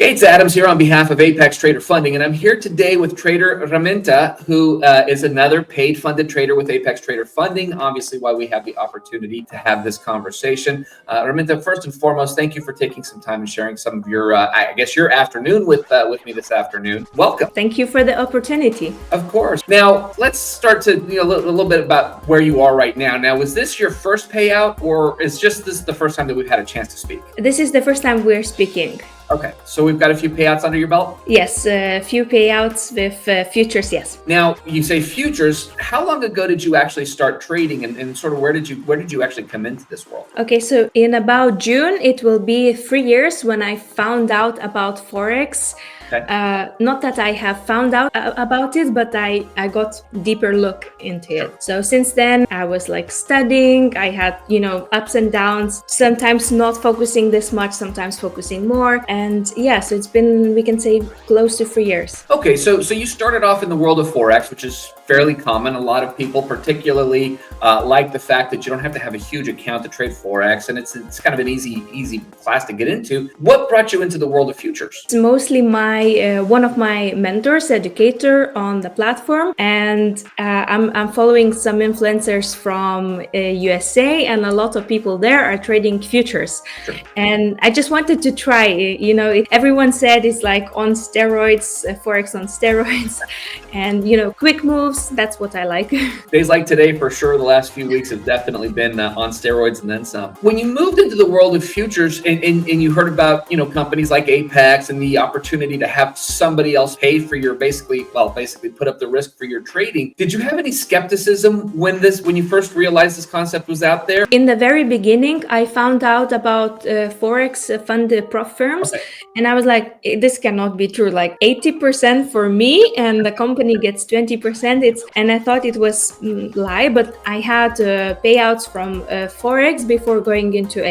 Gates Adams here on behalf of Apex Trader Funding, and I'm here today with trader Raminta, who is another paid funded trader with Apex Trader Funding. Obviously, why we have the opportunity to have this conversation. Raminta, first and foremost, thank you for taking some time and sharing some of your, your afternoon with me this afternoon. Welcome. Thank you for the opportunity. Of course. Now, let's start to a little bit about where you are right now. Now, was this your first payout, or is this the first time that we've had a chance to speak? This is the first time we're speaking. Okay, so we've got a few payouts under your belt? Yes, a few payouts with futures, yes. Now, you say futures. How long ago did you actually start trading, and sort of where did you actually come into this world? Okay, so in about June, it will be 3 years when I found out about Forex. Okay. Not that I have found out about it, but I got deeper look into it. So since then, I was like studying. I had, ups and downs, sometimes not focusing this much, sometimes focusing more. And yeah, so it's been, we can say, close to 3 years. Okay, so you started off in the world of Forex, which is fairly common. A lot of people particularly like the fact that you don't have to have a huge account to trade Forex, and it's kind of an easy class to get into. What brought you into the world of futures? It's mostly one of my mentors, educator on the platform, and I'm following some influencers from USA, and a lot of people there are trading futures. Sure. And I just wanted to try. Everyone said it's like on steroids, Forex on steroids, and quick moves. That's what I like. Days like today, for sure, the last few weeks have definitely been on steroids and then some. When you moved into the world of futures and you heard about companies like Apex and the opportunity to have somebody else pay for your basically put up the risk for your trading, did you have any skepticism when you first realized this concept was out there? In the very beginning, I found out about Forex funded prop firms, okay. And I was like, this cannot be true. Like 80% for me, and the company gets 20%. And I thought it was lie, but I had payouts from Forex before going into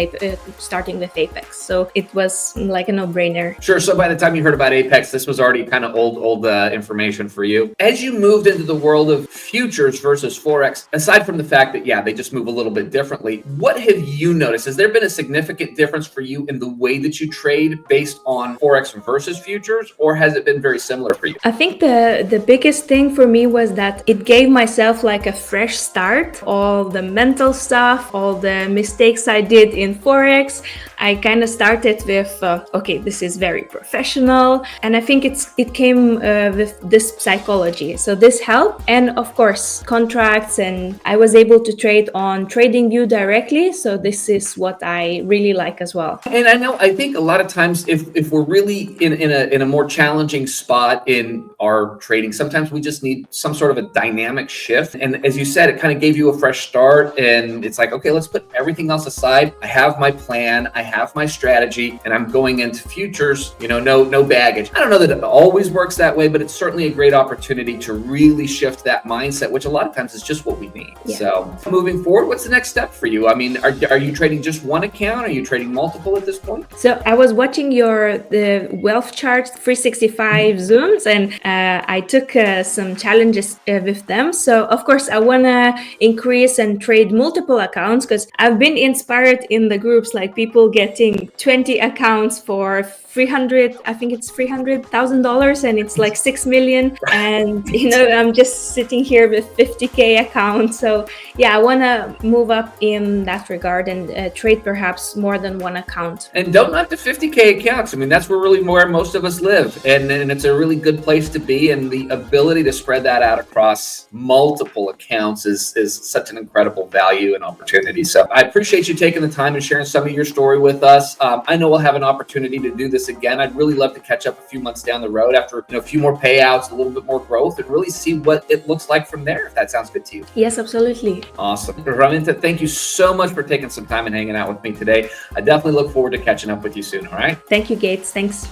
starting with Apex, so it was like a no-brainer. Sure. So by the time you heard about Apex, this was already kind of old information for you. As you moved into the world of futures versus Forex, aside from the fact that, they just move a little bit differently, what have you noticed? Has there been a significant difference for you in the way that you trade based on Forex versus futures, or has it been very similar for you? I think the biggest thing for me was that it gave myself like a fresh start. All the mental stuff, all the mistakes I did in Forex, I kind of started with, okay, this is very professional. And I think it came with this psychology. So this helped. And of course, contracts, and I was able to trade on TradingView directly. So this is what I really like as well. And I think a lot of times if we're really in a more challenging spot in our trading, sometimes we just need some sort of a dynamic shift. And as you said, it kind of gave you a fresh start, and it's like, okay, let's put everything else aside. I have my plan, I have my strategy, and I'm going into futures, no baggage. I don't know that it always works that way, but it's certainly a great opportunity to really shift that mindset, which a lot of times is just what we need. Yeah. So moving forward, what's the next step for you? I mean, are you trading just one account? Are you trading multiple at this point? So I was watching the wealth chart 365 zooms, and I took some challenges with them. So of course I want to increase and trade multiple accounts, because I've been inspired in the groups, like people getting 20 accounts for $300,000, and it's like 6 million. And I'm just sitting here with 50K accounts. So yeah, I want to move up in that regard and trade perhaps more than one account. And don't knock the 50K accounts. I mean, that's where most of us live, and it's a really good place to be. And the ability to spread that out across multiple accounts is such an incredible value and opportunity. So I appreciate you taking the time and sharing some of your story with us. I know we'll have an opportunity to do this again. I'd really love to catch up a few months down the road after a few more payouts, a little bit more growth, and really see what it looks like from there, if that sounds good to you. Yes, absolutely. Awesome. Raminta, thank you so much for taking some time and hanging out with me today. I definitely look forward to catching up with you soon. All right. Thank you, Gates. Thanks.